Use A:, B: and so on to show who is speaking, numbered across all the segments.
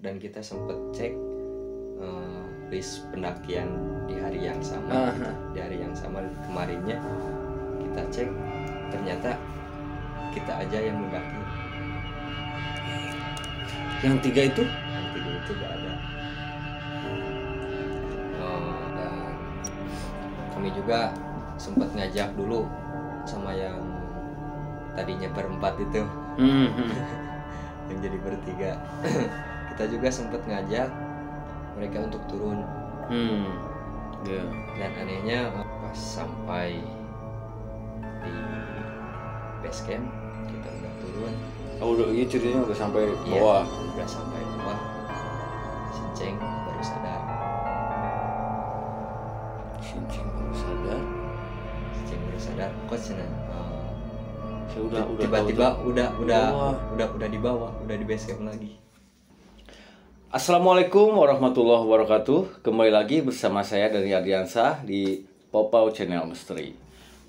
A: dan kita sempat cek list pendakian di hari yang sama. Di hari yang sama kemarinnya kita cek, ternyata kita aja yang mendaki.
B: Yang 3 itu?
A: Yang 3 itu gak ada. Dan kami juga sempat ngajak dulu sama yang tadinya berempat itu, yang jadi bertiga. Kita juga sempat ngajak mereka untuk turun. Dan anehnya pas sampai di base camp kita udah turun.
B: Udah ini ceritanya udah sampai bawah.
A: Iya, udah sampai bawah. Si Ceng baru sadar. Kok cina? Tiba-tiba udah di bawah, udah di base camp lagi.
B: Assalamualaikum warahmatullahi wabarakatuh. Kembali lagi bersama saya dari Ardiansah di Popau Channel Misteri.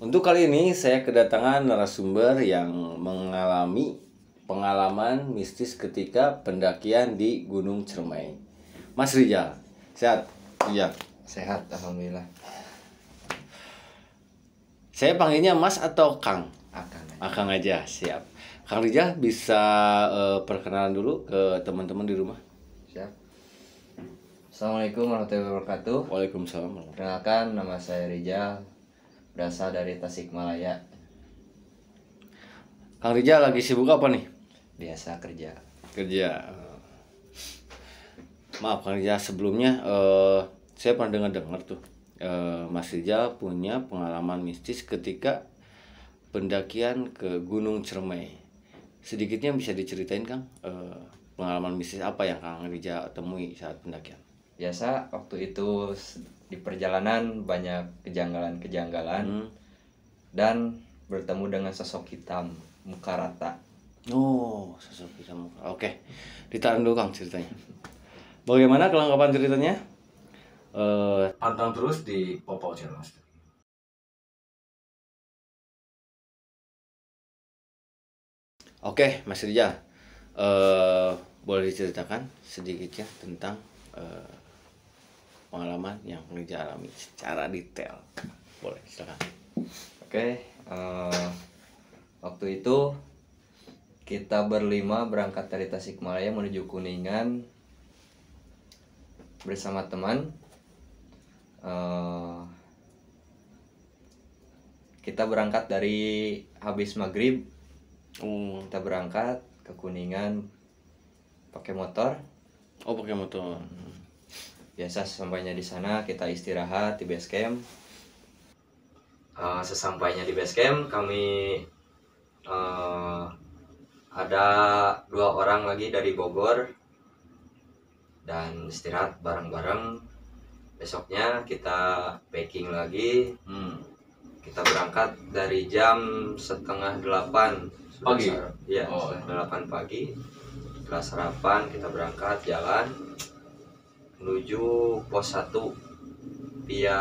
B: Untuk kali ini saya kedatangan narasumber yang mengalami pengalaman mistis ketika pendakian di Gunung Ciremai. Mas Rijal, sehat? Iya.
A: Sehat, alhamdulillah.
B: Saya panggilnya Mas atau Kang?
A: Akang
B: aja, siap. Kang Rijal bisa perkenalan dulu ke teman-teman di rumah.
A: Siap. Assalamualaikum warahmatullahi wabarakatuh.
B: Waalaikumsalam.
A: Perkenalkan, nama saya Rijal, berasal dari Tasikmalaya.
B: Kang Rijal lagi sibuk apa nih?
A: Biasa kerja.
B: Maaf Kang Rijal, sebelumnya saya pernah dengar tuh Mas Rijal punya pengalaman mistis ketika pendakian ke Gunung Ciremai. Sedikitnya bisa diceritain Kang, pengalaman mistis apa yang Kang Rijal temui saat pendakian?
A: Biasa waktu itu di perjalanan banyak kejanggalan dan bertemu dengan sosok hitam muka rata.
B: Oh, sosok hitam muka. Oke, ditahan dulu Kang ceritanya. Bagaimana kelengkapan ceritanya? Pantang terus di Popau Channel. Oke, Mas Rijal, boleh diceritakan sedikitnya tentang pengalaman yang Rijal alami secara detail. Boleh, silakan.
A: Oke, waktu itu kita berlima berangkat dari Tasikmalaya menuju Kuningan bersama teman. Kita berangkat dari habis maghrib. Kita berangkat ke Kuningan pakai motor.
B: Oh, pakai motor.
A: Biasa sesampainya di sana kita istirahat di base camp. Sesampainya di base camp kami ada 2 orang lagi dari Bogor dan istirahat bareng-bareng. Besoknya kita packing lagi. Kita berangkat dari jam 7:30
B: pagi.
A: Iya, 8 pagi. Setelah sarapan kita berangkat jalan menuju pos 1 via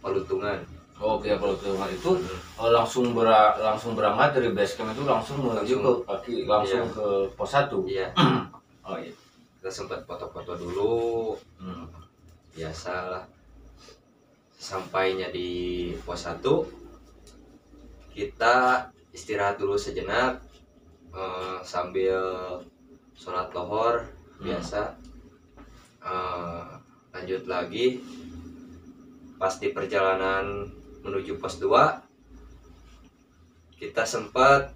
A: Palutungan.
B: Oh, via Palutungan itu langsung berangkat dari base camp itu langsung menuju ke kaki langsung ke pos 1.
A: Iya.
B: Oh iya.
A: Kita sempat foto-foto dulu. Biasalah. Sampainya di pos 1 kita istirahat dulu sejenak sambil sholat lohor biasa. Lanjut lagi pas di perjalanan menuju pos 2 kita sempat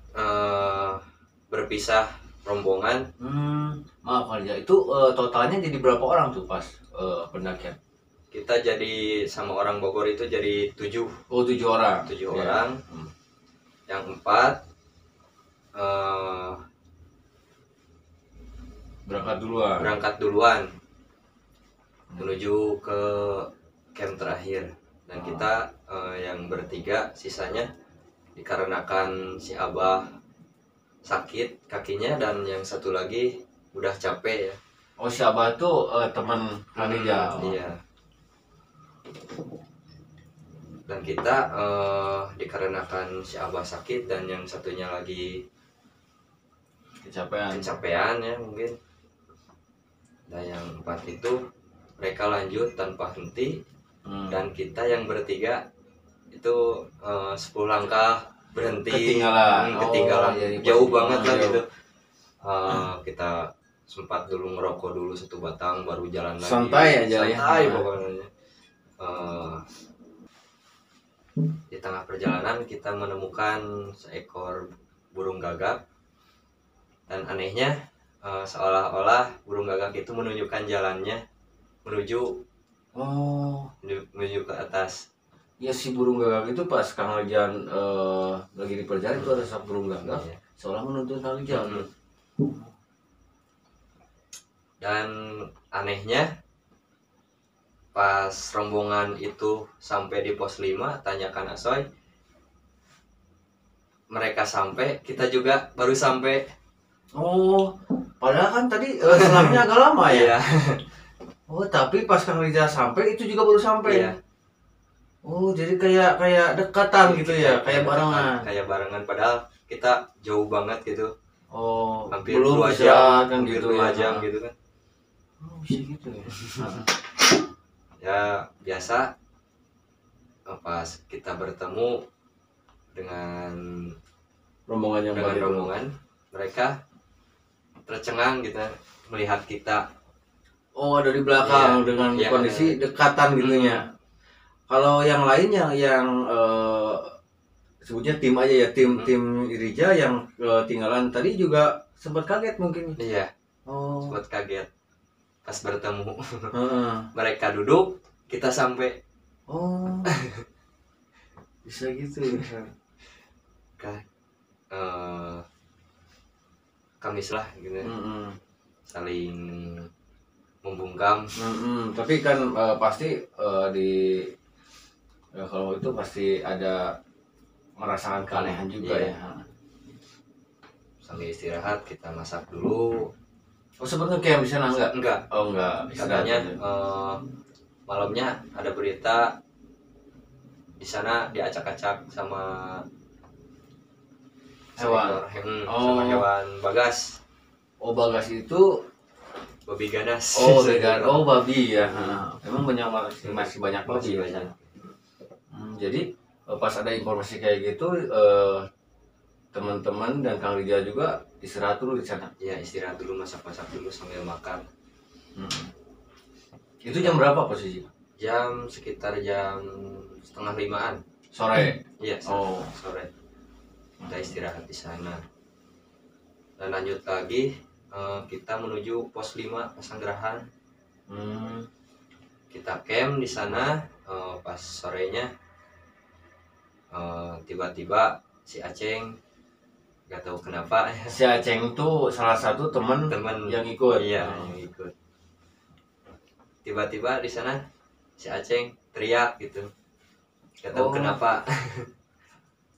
A: berpisah rombongan.
B: Maaf aja, itu totalnya jadi berapa orang tuh pas pendakian?
A: Kita jadi sama orang Bogor itu jadi 7.
B: Oh, 7 orang.
A: 7 orang. Yang 4 berangkat duluan menuju ke camp terakhir. Dan kita yang bertiga sisanya dikarenakan si Abah sakit kakinya dan yang satu lagi udah capek ya.
B: Oh, si Abah tuh teman Kang Rijal.
A: Iya. Dan kita dikarenakan si Abah sakit dan yang satunya lagi kecapean ya mungkin. 4 itu mereka lanjut tanpa henti, dan kita yang bertiga itu 10 langkah berhenti, ketinggalan
B: iya,
A: jauh banget lah
B: jauh.
A: gitu. Kita sempat dulu ngerokok dulu 1 batang baru jalan lagi.
B: Santai aja ya.
A: Santai pokoknya. Di tengah perjalanan kita menemukan seekor burung gagak, dan anehnya seolah-olah burung gagak itu menunjukkan jalannya menuju ke atas.
B: Ya si burung gagak itu pas Kang Rijal lagi di perjalanan itu ada satu burung gagak seolah menuntun Kang Rijal.
A: Dan anehnya pas rombongan itu sampai di pos 5, tanyakan Asoy, mereka sampai, kita juga baru sampai.
B: Padahal kan tadi selangnya agak lama ya.
A: Iya.
B: Tapi pas Kang Rijal sampai itu juga baru sampai.
A: Iya.
B: Jadi kayak dekatan gitu ya, kayak barengan.
A: Kayak barengan padahal kita jauh banget gitu. Hampir
B: Belum
A: 2 jam,
B: kan
A: hampir
B: gitu
A: 2
B: ya.
A: jam gitu kan.
B: Bisa gitu ya.
A: Ya biasa pas kita bertemu dengan
B: Rombongan yang baru.
A: rombongan, mereka tercengang gitu melihat kita.
B: Ada di belakang
A: Iya,
B: dengan
A: iya,
B: kondisi dekatan gitunya. Kalau yang lain yang sebutnya tim aja ya, tim Irija yang tinggalan tadi juga sempat kaget mungkin.
A: Iya. Sempat kaget pas bertemu. Mereka duduk, kita sampai.
B: Bisa gitu ya.
A: Kamis lah gitu. Saling membungkam.
B: Tapi kan pasti kalau itu pasti ada merasakan keanehan juga ya.
A: Sambil istirahat kita masak dulu.
B: Sebenarnya kayak di sana enggak?
A: Enggak. Katanya malamnya ada berita di sana diacak-acak sama
B: hewan.
A: Sama hewan bagas.
B: Bagas itu
A: babi ganas.
B: Babi ya. Memang masih banyak babi ya. Jadi pas ada informasi kayak gitu, teman-teman dan Kang Rijal juga istirahat dulu di sana.
A: Iya, istirahat dulu, masak-masak dulu sambil makan.
B: Itu jam berapa posisi?
A: Sekitar jam 4:30-an
B: sore.
A: Iya, sore. Kita istirahat di sana. Dan lanjut lagi, kita menuju pos 5 Pasanggerahan. Kita camp di sana. Pas sorenya tiba-tiba si Aceng, gak tahu kenapa.
B: Si Aceng itu salah satu teman yang ikut.
A: Iya, yang ikut. Tiba-tiba di sana si Aceng teriak gitu. Gak tahu kenapa.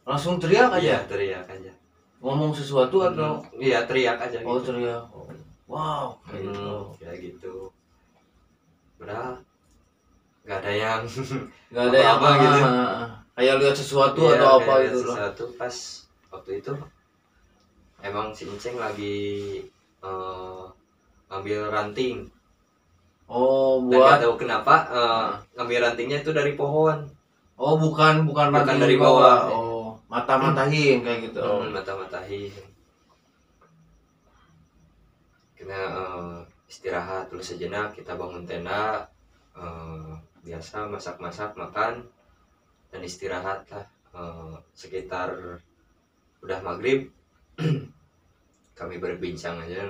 B: Langsung teriak aja.
A: Iya, teriak aja.
B: Ngomong sesuatu atau?
A: Iya, teriak aja gitu.
B: Teriak. Wow,
A: kayak gitu. Padahal gak ada yang
B: apa gitu. Kayak lihat sesuatu atau apa itu loh.
A: Sesuatu pas waktu itu emang si Enceng lagi ngambil ranting.
B: Buat.
A: Gak tahu kenapa ngambil rantingnya itu dari pohon.
B: Bukan ranting
A: dari bawah.
B: Mata-matahin kayak gitu.
A: Mata-matahin. Kena istirahat dulu sejenak, kita bangun tenda, biasa masak-masak, makan, dan istirahat lah. Sekitar udah maghrib, kami berbincang aja,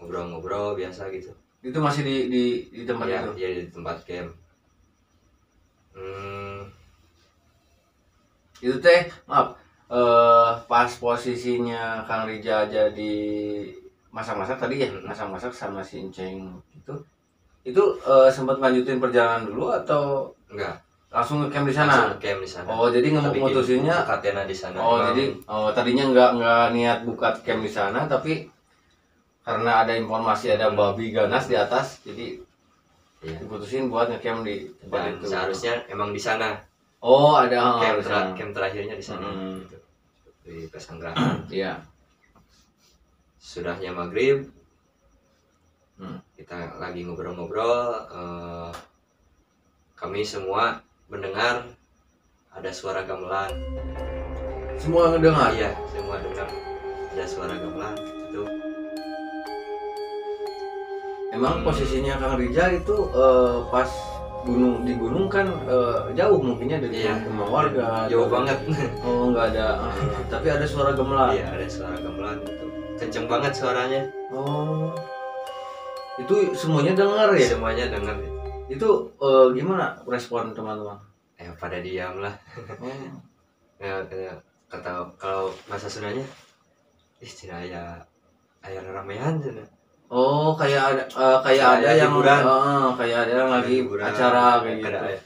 A: ngobrol-ngobrol biasa gitu.
B: Itu masih di tempat itu?
A: Iya, di tempat camp.
B: Itu maaf, pas posisinya Kang Rijal jadi masak-masak tadi ya, masak-masak sama si Enceng itu sempat lanjutin perjalanan dulu atau
A: enggak?
B: Langsung ngecamp di sana?
A: Langsung ngecamp di sana.
B: Jadi mutusinnya
A: katena di sana.
B: Jadi tadinya nggak niat buka camp di sana, tapi karena ada informasi ada babi ganas di atas, jadi diputusin buat ngecamp di tempat itu.
A: Seharusnya emang di sana.
B: Ada
A: camp terakhirnya di sana. Gitu. Di Pasanggerahan.
B: Iya.
A: Sudahnya maghrib, kita lagi ngobrol-ngobrol, kami semua mendengar ada suara gamelan.
B: Semua ngedengar.
A: Iya, semua dengar ada suara gamelan itu.
B: Emang posisinya Kang Rijal itu pas di gunung kan jauh mungkinnya dari
A: Iya,
B: rumah warga.
A: jauh banget.
B: Oh, nggak ada. Tapi ada suara gemelan.
A: Iya, ada suara gamelan itu. Kenceng banget suaranya.
B: Oh. Itu semuanya dengar ya?
A: Semuanya dengar.
B: Itu gimana respon teman-teman?
A: Pada diam lah.
B: Oh.
A: Ya, kata kalau bahasa Sundanya, cina aya ramean cina.
B: Oh, kayak ada yang
A: hiburan.
B: kayak ada yang lagi
A: Hiburan,
B: acara kayak
A: ada
B: gitu.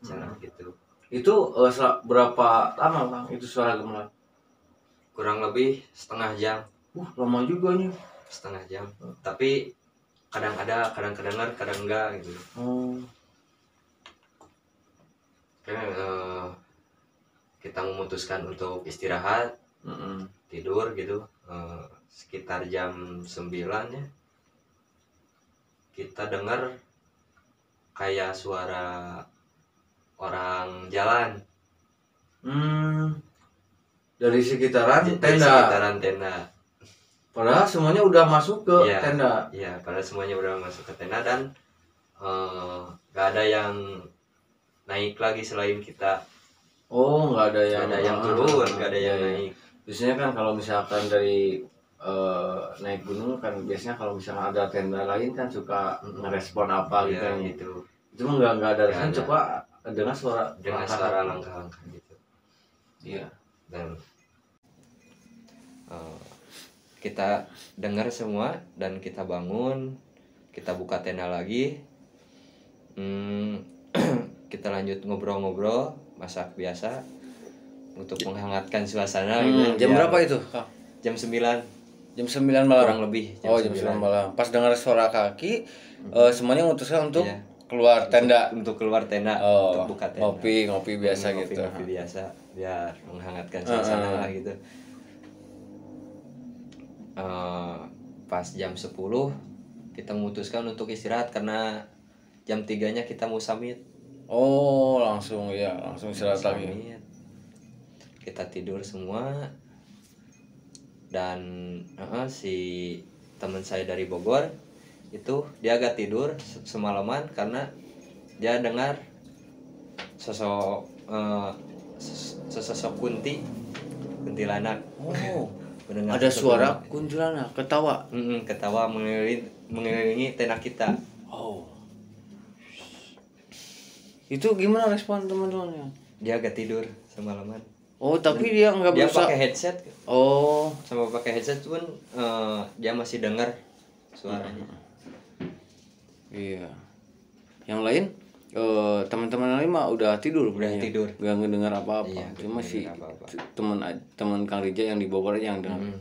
A: acara gitu.
B: Itu berapa lama Bang itu suara gemelan?
A: Kurang lebih setengah jam.
B: Lama juga nih.
A: Setengah jam. Tapi kadang ada, kadang kedengar, kadang enggak gitu.
B: Oh.
A: Kita memutuskan untuk istirahat, tidur gitu, sekitar jam 9 ya. Kita dengar kayak suara orang jalan.
B: Dari sekitaran
A: Dari
B: tenda.
A: sekitaran tenda.
B: Padahal semuanya udah masuk ke
A: Iya,
B: tenda.
A: Iya, padahal semuanya udah masuk ke tenda dan gak ada yang naik lagi selain kita.
B: Oh, nggak ada yang
A: turun, nggak ada yang
B: iya.
A: naik.
B: Biasanya kan kalau misalkan dari naik gunung kan biasanya kalau misalkan ada tenda lain kan suka ngerespon apa gitu.
A: Iya, gitu.
B: Itu nggak ada respon,
A: ada.
B: coba dengar suara
A: langkah-langkah gitu.
B: Iya.
A: Dan kita dengar semua dan kita bangun, kita buka tenda lagi. Kita lanjut ngobrol-ngobrol, masak biasa untuk menghangatkan suasana gitu.
B: Jam berapa itu?
A: Jam 9.
B: Jam 9 malam.
A: Kurang lebih
B: jam 9 malam. Pas dengar suara kaki, semuanya memutuskan untuk
A: Iya.
B: keluar tenda.
A: Untuk keluar tenda,
B: Oh,
A: untuk buka tenda.
B: ngopi biasa gitu.
A: Ngopi biasa biar menghangatkan suasana lah gitu. Pas jam 10 kita memutuskan untuk istirahat karena jam 3-nya kita mau summit.
B: Oh, langsung istirahat lagi.
A: Kita tidur semua dan si teman saya dari Bogor itu dia agak tidur semalaman karena dia dengar sosok kuntilanak.
B: Oh,
A: mendengar
B: ada suara kuntilanak ketawa.
A: Ketawa mengelilingi tenda kita.
B: Oh, itu gimana respon teman-temannya?
A: Dia agak tidur semalaman.
B: Oh, tapi dia nggak
A: Dia
B: berusaha.
A: pakai headset.
B: Oh,
A: Sama pakai headset pun dia masih dengar suaranya.
B: iya. Yang lain teman-teman lain mah udah tidur.
A: Tidur.
B: Gak ngedengar apa-apa.
A: Iya,
B: Cuma
A: nggak
B: si
A: ngedengar apa-apa.
B: teman Kang Rija yang di Bogor yang dengar.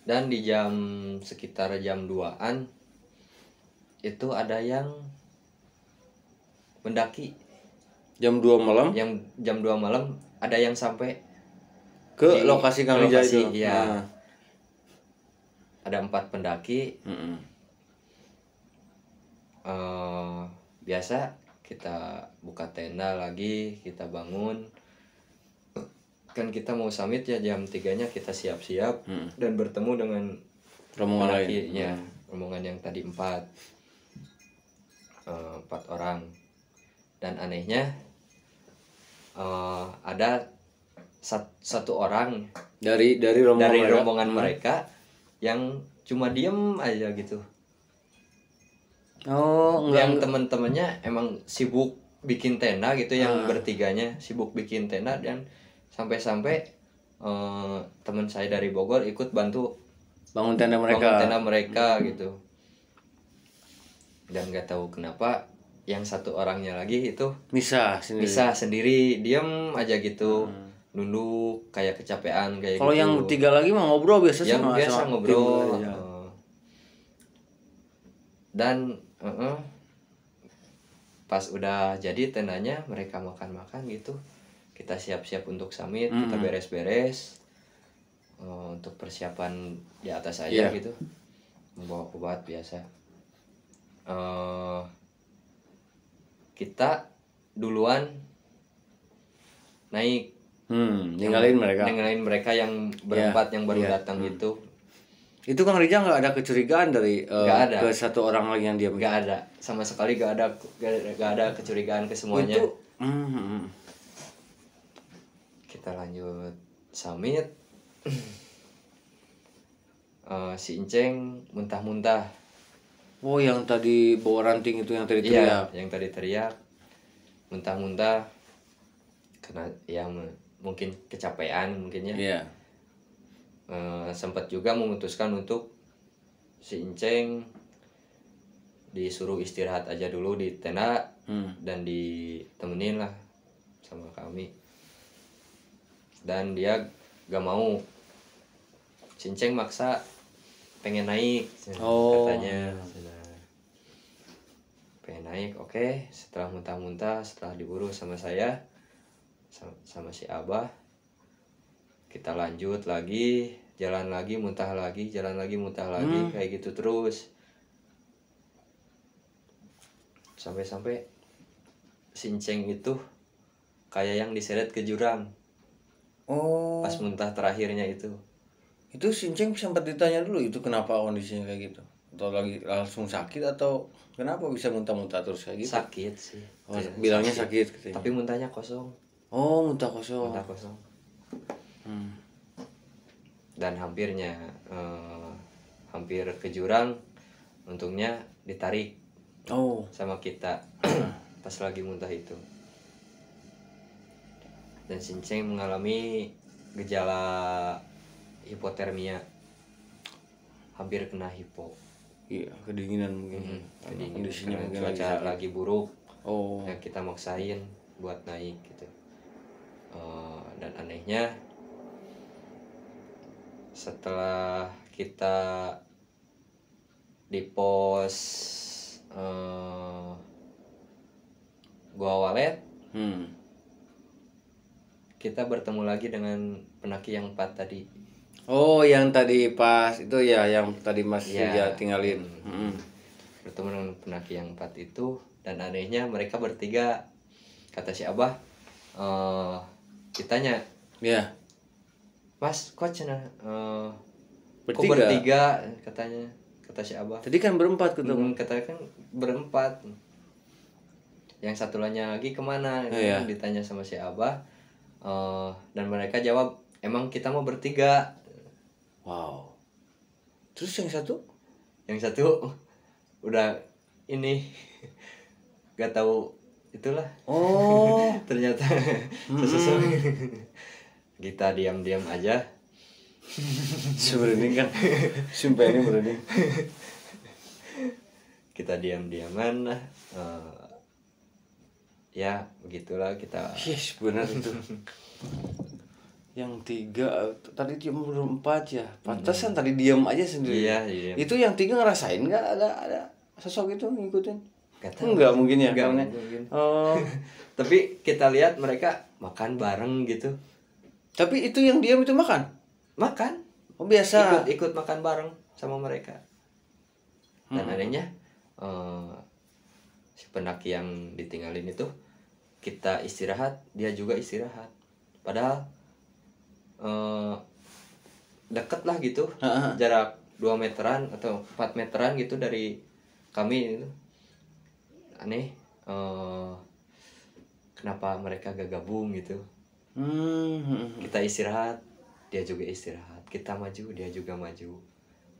A: Dan di sekitar jam 2-an itu ada yang mendaki.
B: Jam 2 malam
A: Yang jam 2 malam ada yang sampai
B: ke lokasi Kang Rija itu.
A: Iya. Ada 4 pendaki. Biasa kita buka tenda lagi, kita bangun. Kan kita mau summit ya jam 3-nya kita siap-siap dan bertemu dengan
B: Rombongan lain.
A: ya, rombongan yang tadi 4 orang. Dan anehnya ada satu orang
B: dari
A: rombongan mereka yang cuma diem aja gitu.
B: Oh,
A: Yang teman-temannya emang sibuk bikin tenda gitu, yang bertiganya sibuk bikin tenda dan sampai-sampai teman saya dari Bogor ikut bantu
B: bangun tenda mereka.
A: gitu. Dan nggak tahu kenapa yang satu orangnya lagi itu
B: Misah
A: sendiri diem aja gitu, nunduk kayak kecapean kayak
B: Kalau
A: gitu.
B: yang 3 lagi mah ngobrol biasa
A: Yang
B: sama
A: biasa ngobrol.
B: tim aja.
A: Dan pas udah jadi tendanya mereka makan-makan gitu, kita siap-siap untuk summit, kita beres-beres untuk persiapan di atas aja
B: Iya.
A: gitu. membawa obat biasa. Kita duluan naik, ninggalin mereka yang berempat yang baru datang itu.
B: Itu Kang Rijal nggak ada kecurigaan dari
A: Nggak ada.
B: ke satu orang lagi yang dia
A: Nggak ada, sama sekali nggak ada kecurigaan ke semuanya.
B: itu
A: Kita lanjut summit. Si Inceng muntah-muntah.
B: Oh, yang tadi bawa ranting itu yang tadi
A: Iya,
B: teriak.
A: yang tadi teriak muntah-muntah karena ya mungkin kecapean mungkin ya.
B: Iya.
A: Sempat juga memutuskan untuk si Inceng disuruh istirahat aja dulu di tenda dan ditemenin lah sama kami. Dan dia gak mau. Si Inceng maksa pengen naik katanya. Pengen naik, oke. Setelah muntah-muntah, setelah diburu sama saya sama si Abah, kita lanjut lagi, jalan lagi, muntah lagi, jalan lagi, muntah lagi, kayak gitu terus. Sampai-sampai si Inceng itu kayak yang diseret ke jurang.
B: Oh.
A: Pas muntah terakhirnya itu.
B: Itu Sinceng sempat ditanya dulu itu kenapa kondisinya kayak gitu? Atau lagi langsung sakit atau kenapa bisa muntah-muntah terus kayak gitu?
A: Sakit sih.
B: Oh, bilangnya sakit katanya.
A: Tapi muntahnya kosong.
B: Oh, muntah kosong.
A: Muntah kosong. Dan hampir ke jurang, untungnya ditarik sama kita pas lagi muntah itu. Dan Sinceng mengalami gejala hipotermia, hampir kena hipo.
B: Iya, kedinginan mungkin.
A: Kondisinya mungkin lagi buruk. Ya kita maksain buat naik gitu. Dan anehnya setelah kita di pos Gua Walet, kita bertemu lagi dengan pendaki yang 4 tadi.
B: Oh, yang tadi pas itu ya, yang tadi Mas Rijal tinggalin.
A: Bertemu dengan pendaki yang 4 itu, dan anehnya mereka bertiga. Kata si Abah, ditanya, Mas, kok cina kok bertiga katanya, kata si Abah.
B: Tadi kan berempat ketemu.
A: Katanya kan berempat. Yang satu lagi kemana? Ditanya sama si Abah. Dan mereka jawab, emang kita mau bertiga.
B: Wow. Terus yang satu?
A: Yang satu udah ini gak tahu itulah. Ternyata sesuatu. Kita diam-diam aja.
B: Sebenarnya kan, sumpah ini berani.
A: Kita diam-diaman lah. Ya begitulah kita.
B: Yes, benar itu. Yang 3 tadi cuma berempat ya. Pantesan tadi diam aja sendiri.
A: Iya.
B: Itu yang 3 ngerasain nggak ada sosok itu ngikutin? Enggak mungkin ya.
A: Enggak mungkin. Tapi kita lihat mereka makan bareng gitu.
B: Tapi itu yang diam itu makan?
A: Makan.
B: Oh, biasa.
A: Ikut makan bareng sama mereka. Dan adanya si pendaki yang ditinggalin itu, kita istirahat, dia juga istirahat. Padahal deket lah gitu, jarak 2 meteran atau 4 meteran gitu dari kami itu. Aneh, kenapa mereka gak gabung gitu. Kita istirahat, dia juga istirahat. Kita maju, dia juga maju.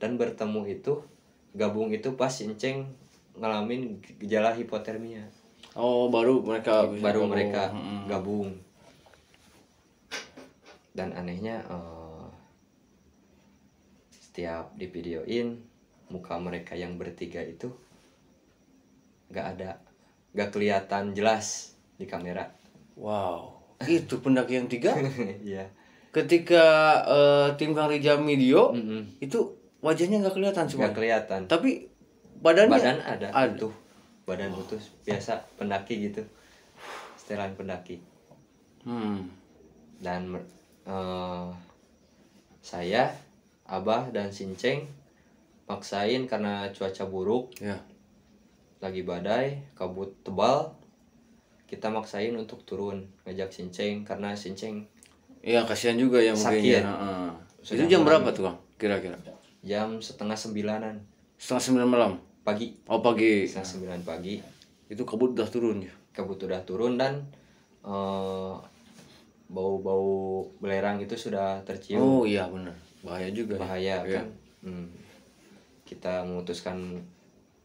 A: Dan bertemu itu, gabung itu pas Inceng ngalamin gejala hipotermia.
B: Baru mereka
A: gabung. Dan anehnya setiap di videoin muka mereka yang bertiga itu gak kelihatan jelas di kamera.
B: Wow, itu pendaki yang 3?
A: Iya.
B: Ketika tim Kang Rijal video itu wajahnya nggak kelihatan semua.
A: Nggak kelihatan.
B: Tapi badan
A: ada. Tuh, badan utuh biasa pendaki gitu. Setelan pendaki. Dan saya, Abah dan Sinceng maksain karena cuaca buruk,
B: Ya.
A: lagi badai, kabut tebal, kita maksain untuk turun ngajak Sinceng karena Sinceng
B: Iya, kasihan juga ya mungkin
A: sakit.
B: ya. Heeh. Itu
A: Sudah
B: jam
A: malam.
B: berapa tuh, Kang? Kira-kira?
A: Jam 8:30
B: Setengah 9 malam.
A: pagi.
B: Oh, pagi.
A: 8:30 pagi.
B: Itu kabut udah turun ya.
A: Kabut udah turun dan bau-bau belerang itu sudah tercium.
B: Oh iya benar. Bahaya juga ya.
A: Bahaya
B: Iya.
A: kan. Kita memutuskan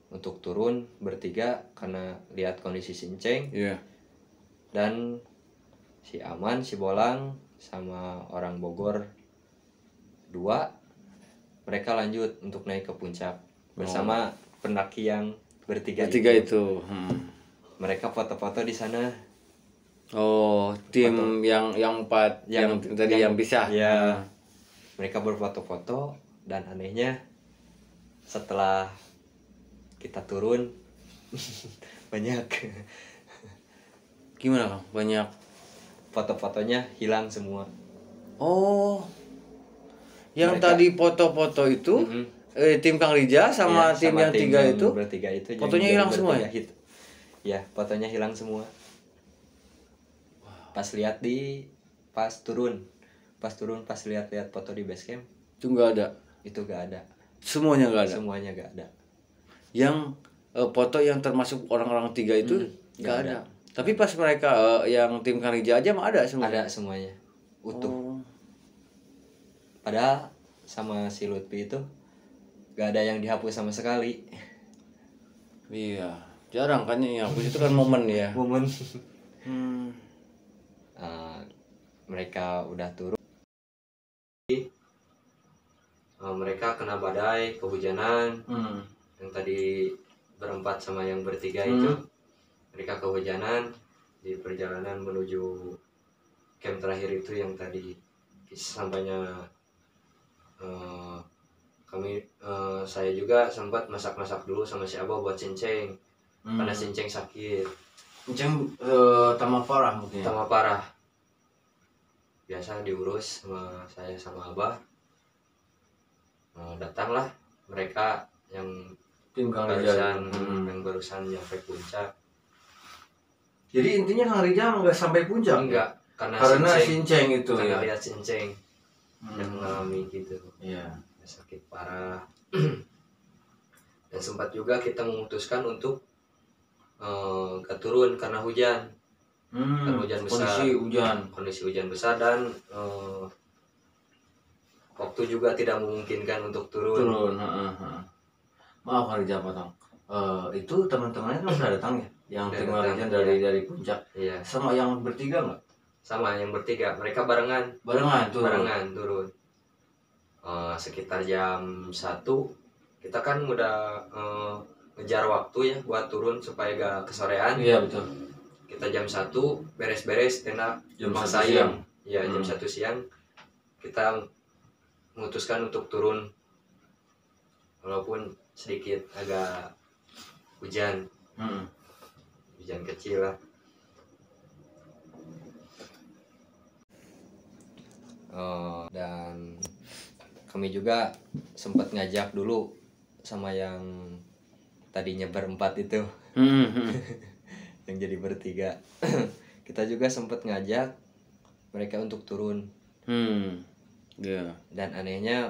A: untuk turun bertiga karena lihat kondisi Sinceng
B: Iya.
A: dan si Aman, si Bolang sama orang Bogor 2, mereka lanjut untuk naik ke puncak bersama pendaki yang bertiga
B: Ketiga
A: itu.
B: itu.
A: Mereka foto-foto di sana.
B: Oh, tim yang empat yang tadi yang pisah.
A: Ya. Mereka berfoto-foto dan anehnya setelah kita turun banyak
B: Gimana, Kang? Banyak.
A: foto-fotonya hilang semua.
B: Oh. Yang
A: Mereka-
B: tadi foto-foto itu tim Kang Rija sama
A: Iya,
B: tim yang tiga
A: yang
B: itu
A: bertiga itu yang
B: fotonya
A: jadi
B: hilang semua ya?
A: bertiga hit. Ya, fotonya hilang semua. Pas lihat pas turun pas lihat foto di base camp
B: itu nggak ada.
A: itu gak ada.
B: Semuanya nggak ada.
A: Semuanya gak ada.
B: Yang foto yang termasuk orang-orang tiga itu nggak ada. Tapi pas mereka yang tim Kang Rija aja mah ada semua.
A: Ada semuanya utuh.
B: Oh.
A: Padahal sama si Lutfi itu gak ada yang dihapus sama sekali.
B: Iya, jarang kan yang hapus itu kan momen ya.
A: Momen
B: Hmm.
A: mereka udah turun. Mereka kena badai, kehujanan. Yang tadi berempat sama yang bertiga itu mereka kehujanan di perjalanan menuju camp terakhir itu yang tadi sampainya saya juga sempat masak-masak dulu sama si Abah buat Cinceng karena Cinceng sakit.
B: Cinceng tambah parah mungkin.
A: Tambah parah. Biasa diurus sama saya sama Abah. Datanglah mereka yang
B: Tim Kang Rija.
A: barusan nyampe puncak.
B: Jadi intinya Kang Rija nggak sampai puncak.
A: Enggak, karena
B: Cinceng itu
A: karena
B: ya.
A: lihat Cinceng yang mengalami gitu.
B: Iya.
A: Sakit parah. Dan sempat juga kita memutuskan untuk gak turun karena hujan. Karena hujan besar. Kondisi hujan besar dan waktu juga tidak memungkinkan untuk turun.
B: Maaf Kang Rija potong. Itu teman-temannya kan udah datang ya, yang
A: Udah
B: tim
A: datang,
B: Kang Rija dari puncak.
A: Iya,
B: Sama yang bertiga nggak?
A: sama yang bertiga. Mereka barengan turun. Sekitar jam 1 kita kan udah ngejar waktu ya buat turun supaya gak kesorean.
B: Iya betul.
A: Kita jam 1 beres-beres tenda
B: Jam 1
A: maksain.
B: siang.
A: Ya, jam 1 siang kita memutuskan untuk turun walaupun sedikit agak hujan. Hujan kecil lah. Dan kami juga sempat ngajak dulu sama yang tadinya berempat itu yang jadi bertiga. Kita juga sempat ngajak mereka untuk turun.
B: Yeah.
A: Dan anehnya